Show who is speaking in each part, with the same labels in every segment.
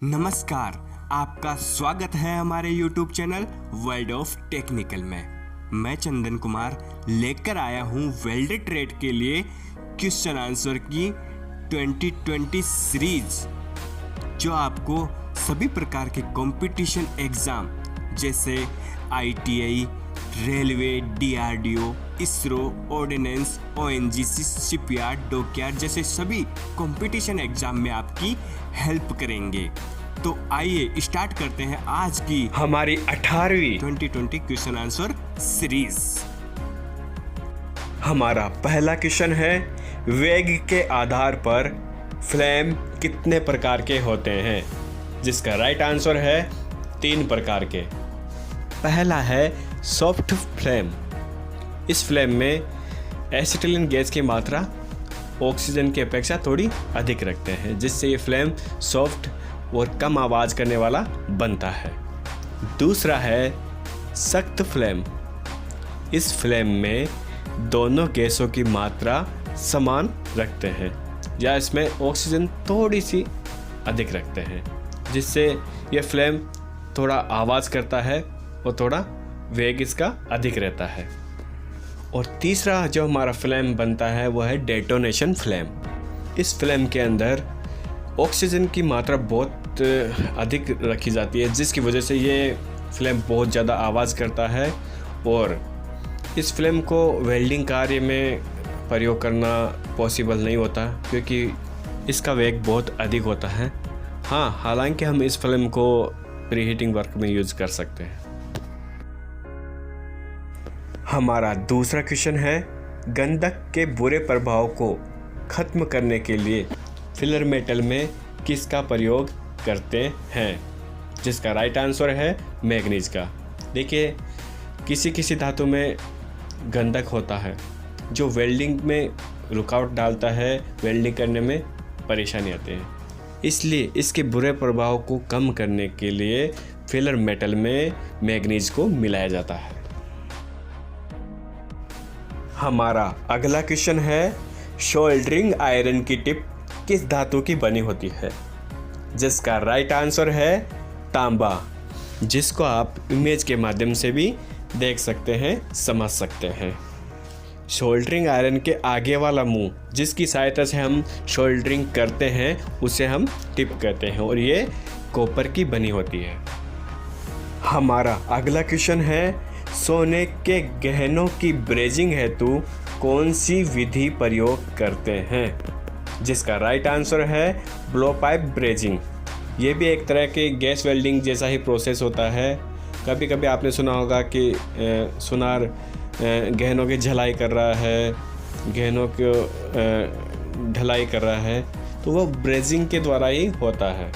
Speaker 1: नमस्कार, आपका स्वागत है हमारे YouTube channel world of technical में। मैं चंदन कुमार लेकर आया हूँ वेल्डर ट्रेड के लिए क्वेश्चन आंसर की 2020 सीरीज, जो आपको सभी प्रकार के कंपटीशन एग्ज़ाम जैसे ITI, railway, DRDO, ISRO, ordnance, ONGC, shipyard, dockyard जैसे सभी कंपटीशन एग्जाम में आपकी हेल्प करेंगे। तो आइए स्टार्ट करते हैं आज की
Speaker 2: हमारी 18वीं
Speaker 1: 2020 क्वेश्चन आंसर सीरीज।
Speaker 2: हमारा पहला क्वेश्चन है, वेग के आधार पर फ्लेम कितने प्रकार के होते हैं? जिसका राइट आंसर है 3 प्रकार के। पहला है सॉफ्ट फ्लेम। इस फ्लेम में एसिटिलीन गैस की मात्रा ऑक्सीजन की अपेक्षा थोड़ी अधिक रखते हैं, जिससे ये फ्लेम सॉफ्ट और कम आवाज़ करने वाला बनता है। दूसरा है सख्त फ्लेम। इस फ्लेम में दोनों गैसों की मात्रा समान रखते हैं या इसमें ऑक्सीजन थोड़ी सी अधिक रखते हैं, जिससे यह फ्लेम थोड़ा आवाज़ करता है और थोड़ा वेग इसका अधिक रहता है। और तीसरा जो हमारा फ्लेम बनता है वो है डेटोनेशन फ्लेम। इस फ्लेम के अंदर ऑक्सीजन की मात्रा बहुत अधिक रखी जाती है, जिसकी वजह से ये फ्लेम बहुत ज़्यादा आवाज़ करता है और इस फ्लेम को वेल्डिंग कार्य में प्रयोग करना पॉसिबल नहीं होता, क्योंकि इसका वेग बहुत अधिक होता है। हाँ, हालांकि हम इस फ्लेम को प्रीहीटिंग वर्क में यूज़ कर सकते हैं। हमारा दूसरा क्वेश्चन है, गंधक के बुरे प्रभाव को ख़त्म करने के लिए फिलर मेटल में किसका प्रयोग करते हैं? जिसका राइट आंसर है मैग्नीज का। देखिए, किसी किसी धातु में गंधक होता है जो वेल्डिंग में रुकावट डालता है, वेल्डिंग करने में परेशानी आती है। इसलिए इसके बुरे प्रभाव को कम करने के लिए फिलर मेटल में मैग्नीज को मिलाया जाता है। हमारा अगला क्वेश्चन है, सोल्डरिंग आयरन की टिप किस धातु की बनी होती है? जिसका राइट आंसर है तांबा, जिसको आप इमेज के माध्यम से भी देख सकते हैं, समझ सकते हैं। सोल्डरिंग आयरन के आगे वाला मुंह, जिसकी सहायता से हम सोल्डरिंग करते हैं, उसे हम टिप कहते हैं और ये कॉपर की बनी होती है। हमारा अगला क्वेश्चन है, सोने के गहनों की ब्रेजिंग हेतु कौन सी विधि प्रयोग करते हैं? जिसका राइट आंसर है ब्लो पाइप ब्रेजिंग। ये भी एक तरह के गैस वेल्डिंग जैसा ही प्रोसेस होता है। कभी कभी आपने सुना होगा कि सुनार गहनों की झलाई कर रहा है, गहनों को ढलाई कर रहा है, तो वो ब्रेजिंग के द्वारा ही होता है।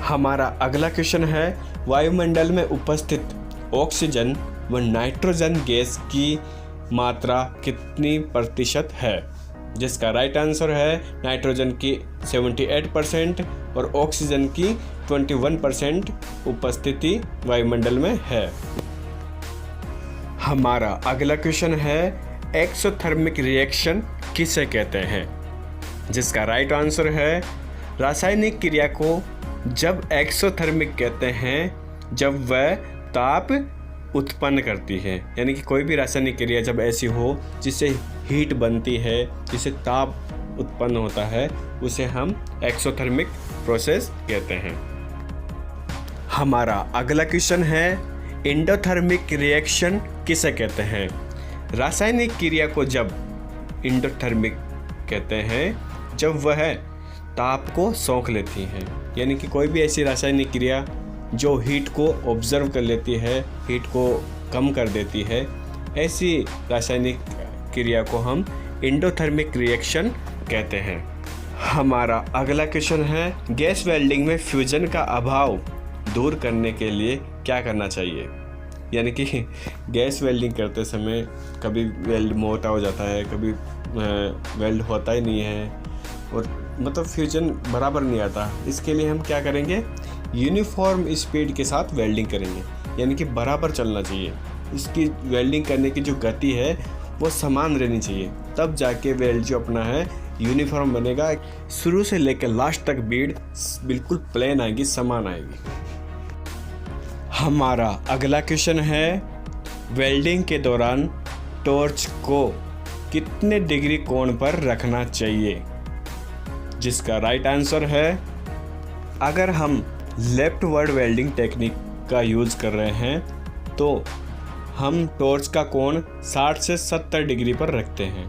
Speaker 2: हमारा अगला क्वेश्चन है, वायुमंडल में उपस्थित ऑक्सीजन व नाइट्रोजन गैस की मात्रा कितनी प्रतिशत है? जिसका राइट आंसर है नाइट्रोजन की 78% और ऑक्सीजन की 21% उपस्थिति वायुमंडल में है। हमारा अगला क्वेश्चन है, एक्सोथर्मिक रिएक्शन किसे कहते हैं? जिसका राइट आंसर है रासायनिक क्रिया को जब एक्सोथर्मिक कहते हैं जब वह ताप उत्पन्न करती है, यानी कि कोई भी रासायनिक क्रिया जब ऐसी हो जिससे हीट बनती है, जिससे ताप उत्पन्न होता है, उसे हम एक्सोथर्मिक प्रोसेस कहते हैं। हमारा अगला क्वेश्चन है, एंडोथर्मिक रिएक्शन किसे कहते हैं? रासायनिक क्रिया को जब एंडोथर्मिक कहते हैं जब वह ताप को सोख लेती है, यानी कि कोई भी ऐसी रासायनिक क्रिया जो हीट को ऑब्जर्व कर लेती है, हीट को कम कर देती है, ऐसी रासायनिक क्रिया को हम एंडोथर्मिक रिएक्शन कहते हैं। हमारा अगला क्वेश्चन है, गैस वेल्डिंग में फ्यूजन का अभाव दूर करने के लिए क्या करना चाहिए? यानी कि गैस वेल्डिंग करते समय कभी वेल्ड मोटा हो जाता है, कभी वेल्ड होता ही नहीं है और मतलब फ्यूजन बराबर नहीं आता। इसके लिए हम क्या करेंगे? यूनिफॉर्म स्पीड के साथ वेल्डिंग करेंगे, यानी कि बराबर चलना चाहिए। इसकी वेल्डिंग करने की जो गति है वो समान रहनी चाहिए, तब जाके वेल्ड जो अपना है यूनिफॉर्म बनेगा। शुरू से लेकर लास्ट तक बीड बिल्कुल प्लेन आएगी, समान आएगी। हमारा अगला क्वेश्चन है, वेल्डिंग के दौरान टॉर्च को कितने डिग्री कोण पर रखना चाहिए? जिसका राइट आंसर है, अगर हम लेफ्ट वर्ड वेल्डिंग टेक्निक का यूज़ कर रहे हैं तो हम टॉर्च का कोण 60 से 70 डिग्री पर रखते हैं,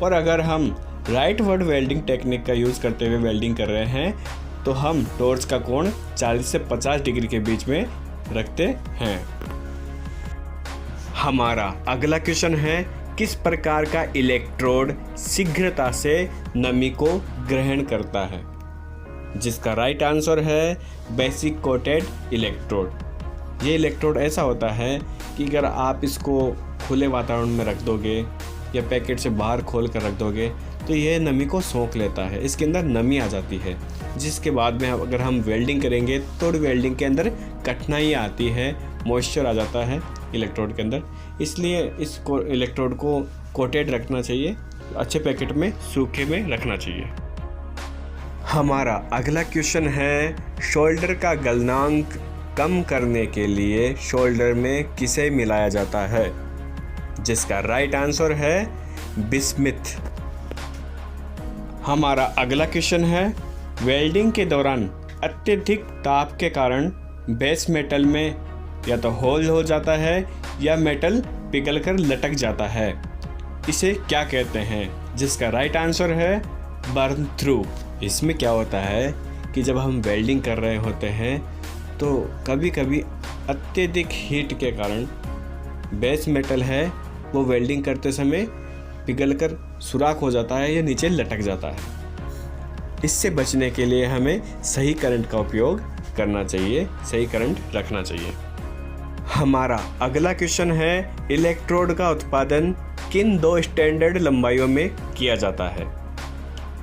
Speaker 2: और अगर हम राइट वर्ड वेल्डिंग टेक्निक का यूज़ करते हुए वेल्डिंग कर रहे हैं तो हम टॉर्च का कोण 40 से 50 डिग्री के बीच में रखते हैं। हमारा अगला क्वेश्चन है, किस प्रकार का इलेक्ट्रोड शीघ्रता से नमी को ग्रहण करता है? जिसका राइट आंसर है, बेसिक कोटेड इलेक्ट्रोड। ये इलेक्ट्रोड ऐसा होता है कि अगर आप इसको खुले वातावरण में रख दोगे या पैकेट से बाहर खोल कर रख दोगे तो ये नमी को सोख लेता है, इसके अंदर नमी आ जाती है, जिसके बाद में अगर हम वेल्डिंग करेंगे तो वेल्डिंग के अंदर कठिनाई आती है, मॉइस्चर आ जाता है इलेक्ट्रोड के अंदर। इसलिए इस इलेक्ट्रोड को कोटेड रखना चाहिए, अच्छे पैकेट में सूखे में रखना चाहिए। हमारा अगला क्वेश्चन है, शोल्डर का गलनांक कम करने के लिए शोल्डर में किसे मिलाया जाता है? जिसका राइट आंसर है, बिस्मिथ। हमारा अगला क्वेश्चन है, वेल्डिंग के दौरान अत्यधिक ताप के कारण बेस मेटल में या तो होल हो जाता है या मेटल पिघलकर लटक जाता है, इसे क्या कहते हैं? जिसका राइट आंसर है, बर्न थ्रू। इसमें क्या होता है कि जब हम वेल्डिंग कर रहे होते हैं तो कभी कभी अत्यधिक हीट के कारण बेस मेटल है वो वेल्डिंग करते समय पिघलकर सुराख हो जाता है या नीचे लटक जाता है। इससे बचने के लिए हमें सही करंट का उपयोग करना चाहिए, सही करंट रखना चाहिए। हमारा अगला क्वेश्चन है, इलेक्ट्रोड का उत्पादन किन दो स्टैंडर्ड लंबाइयों में किया जाता है?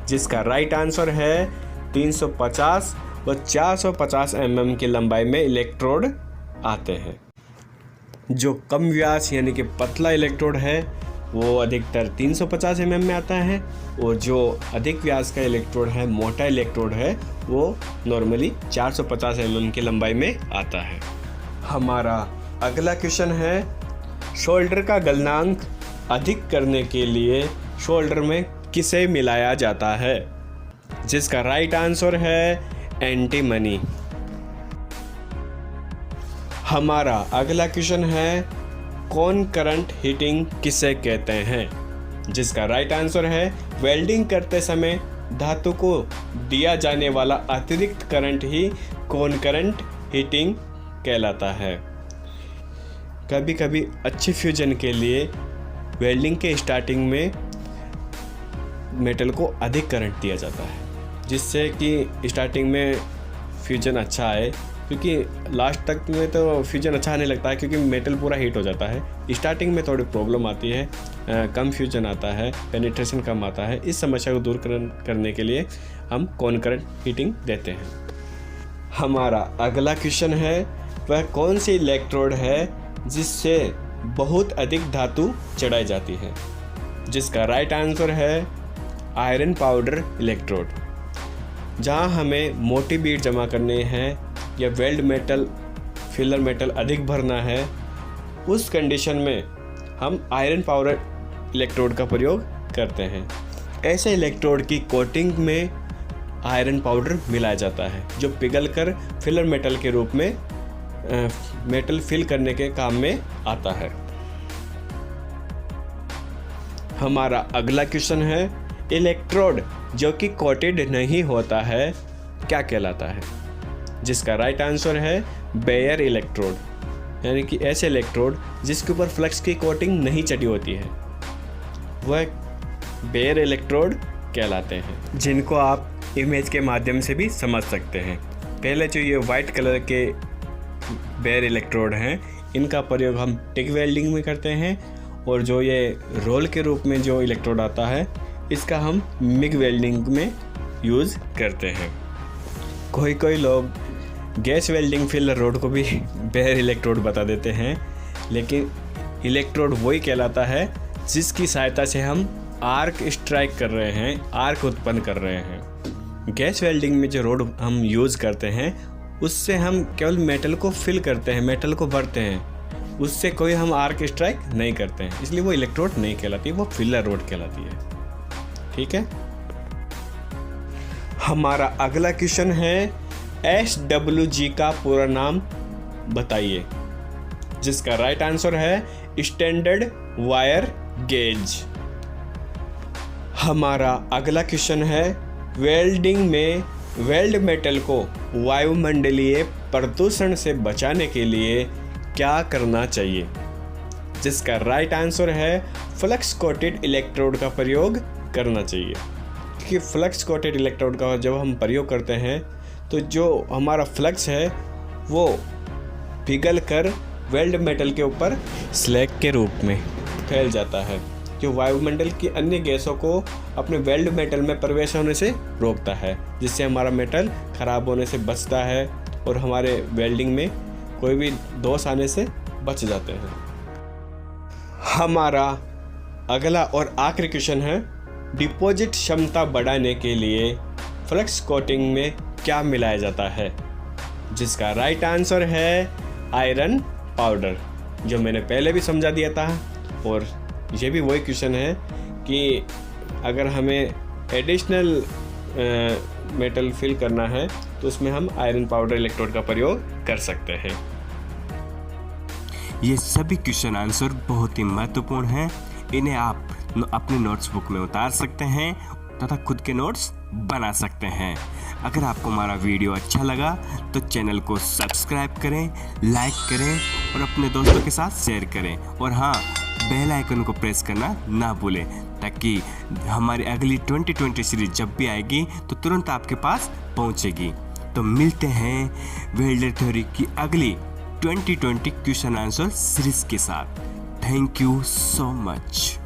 Speaker 2: जिसका राइट आंसर है, 350 व 450 mm की लंबाई में इलेक्ट्रोड आते हैं। जो कम व्यास यानी कि पतला इलेक्ट्रोड है वो अधिकतर 350 mm में आता है, और जो अधिक व्यास का इलेक्ट्रोड है, मोटा इलेक्ट्रोड है, वो नॉर्मली 450 mm की लंबाई में आता है। हमारा अगला क्वेश्चन है, शोल्डर का गलनांक अधिक करने के लिए शोल्डर में किसे मिलाया जाता है? जिसका राइट आंसर है, एंटीमनी। हमारा अगला क्वेश्चन है, कौन करंट हीटिंग किसे कहते हैं? जिसका राइट आंसर है, वेल्डिंग करते समय धातु को दिया जाने वाला अतिरिक्त करंट ही कौन करंट हीटिंग कहलाता है। कभी कभी अच्छे फ्यूजन के लिए वेल्डिंग के स्टार्टिंग में मेटल को अधिक करंट दिया जाता है, जिससे कि स्टार्टिंग में फ्यूजन अच्छा आए, क्योंकि लास्ट तक में तो फ्यूजन अच्छा आने लगता है क्योंकि मेटल पूरा हीट हो जाता है। स्टार्टिंग में थोड़ी प्रॉब्लम आती है, कम फ्यूजन आता है, पेनिट्रेशन कम आता है। इस समस्या को दूर करने के लिए हम कौन करंट हीटिंग देते हैं। हमारा अगला क्वेश्चन है, वह कौन सी इलेक्ट्रोड है जिससे बहुत अधिक धातु चढ़ाई जाती है? जिसका राइट आंसर है, आयरन पाउडर इलेक्ट्रोड। जहाँ हमें मोटी बीड जमा करने हैं या वेल्ड मेटल, फिलर मेटल अधिक भरना है, उस कंडीशन में हम आयरन पाउडर इलेक्ट्रोड का प्रयोग करते हैं। ऐसे इलेक्ट्रोड की कोटिंग में आयरन पाउडर मिलाया जाता है, जो पिघलकर फिलर मेटल के रूप में मेटल फिल करने के काम में आता है। हमारा अगला क्वेश्चन है, इलेक्ट्रोड जो कि कोटेड नहीं होता है क्या कहलाता है? जिसका राइट आंसर है, बेयर इलेक्ट्रोड। यानी कि ऐसे इलेक्ट्रोड जिसके ऊपर फ्लक्स की कोटिंग नहीं चढ़ी होती है, वह बेयर इलेक्ट्रोड कहलाते हैं, जिनको आप इमेज के माध्यम से भी समझ सकते हैं। पहले जो ये वाइट कलर के बेयर इलेक्ट्रोड हैं, इनका प्रयोग हम टिक वेल्डिंग में करते हैं, और जो ये रोल के रूप में जो इलेक्ट्रोड आता है, इसका हम मिग वेल्डिंग में यूज़ करते हैं। कोई लोग गैस वेल्डिंग फिलर रोड को भी बेयर इलेक्ट्रोड बता देते हैं, लेकिन इलेक्ट्रोड वही कहलाता है जिसकी सहायता से हम आर्क स्ट्राइक कर रहे हैं, आर्क उत्पन्न कर रहे हैं। गैस वेल्डिंग में जो रोड हम यूज़ करते हैं उससे हम केवल मेटल को फिल करते हैं, मेटल को भरते हैं, उससे कोई हम आर्क स्ट्राइक नहीं करते हैं, इसलिए वो इलेक्ट्रोड नहीं कहलाती, वो फिलर रोड कहलाती है। ठीक है, हमारा अगला क्वेश्चन है SWG का पूरा नाम बताइए, जिसका राइट आंसर है स्टैंडर्ड वायर गेज। हमारा अगला क्वेश्चन है वेल्डिंग में वेल्ड मेटल को वायुमंडलीय प्रदूषण से बचाने के लिए क्या करना चाहिए, जिसका राइट आंसर है फ्लक्स कोटेड इलेक्ट्रोड का प्रयोग करना चाहिए। क्योंकि फ्लक्स कोटेड इलेक्ट्रोड का जब हम प्रयोग करते हैं तो जो हमारा फ्लक्स है वो पिघल कर वेल्ड मेटल के ऊपर स्लैग के रूप में फैल जाता है, जो वायुमंडल की अन्य गैसों को अपने वेल्ड मेटल में प्रवेश होने से रोकता है, जिससे हमारा मेटल खराब होने से बचता है और हमारे वेल्डिंग में कोई भी दोष आने से बच जाते हैं। हमारा अगला और आखिरी क्वेश्चन है डिपॉजिट क्षमता बढ़ाने के लिए फ्लक्स कोटिंग में क्या मिलाया जाता है, जिसका राइट आंसर है आयरन पाउडर, जो मैंने पहले भी समझा दिया था। और ये भी वही क्वेश्चन है कि अगर हमें एडिशनल मेटल फिल करना है तो उसमें हम आयरन पाउडर इलेक्ट्रोड का प्रयोग कर सकते हैं।
Speaker 1: ये सभी क्वेश्चन आंसर बहुत ही महत्वपूर्ण हैं। इन्हें आप अपने नोट्स बुक में उतार सकते हैं तथा खुद के नोट्स बना सकते हैं। अगर आपको हमारा वीडियो अच्छा लगा तो चैनल को सब्सक्राइब करें, लाइक करें और अपने दोस्तों के साथ शेयर करें। और हाँ, बेल आइकन को प्रेस करना ना भूलें, ताकि हमारी अगली 2020 सीरीज जब भी आएगी तो तुरंत आपके पास पहुंचेगी। तो मिलते हैं वेल्डर थ्योरी की अगली 2020 क्वेश्चन आंसर सीरीज के साथ। Thank you so much.